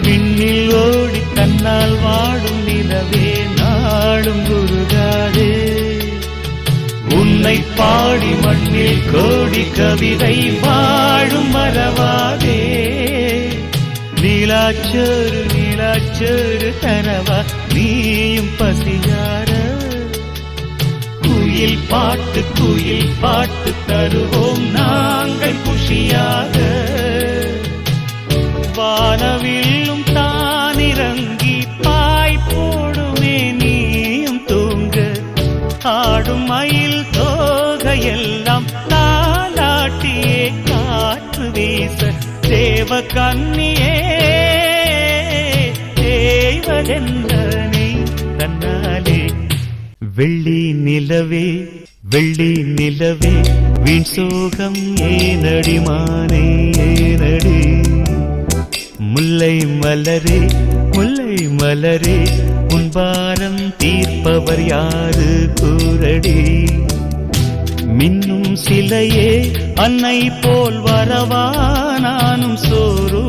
விண்ணில் ஓடி தன்னால் வாடும் நிலவே நாடும் உருகாதே. உன்னை பாடி மண்ணில் கோடி கவிதை வாழும் மறவாதே. நீலாச்சோறு நீலாச்சோறு தரவா நீயும் பசியார. குயில் பாட்டு தருவோம் நாங்கள் குஷியாக. வானவில்லும் தானிறங்கி பாய் போடுமே நீயும் தூங்க. ஆடும் மயில் தோகையெல்லாம் தாலாட்டியே காற்று வீச. தேவ கன்னியே தேவதென்றனை தன்னாலே. வெள்ளி நிலவே வெள்ளி நிலவே வீண் சோகம் ஏனடி மானே ஏனடி. முல்லை மலரே முல்லை மலரே உன் பாரம் தீர்ப்பவர் யாரு கூரடி. மின்னும் சிலையே அன்னை போல் வரவா நானும் சோறு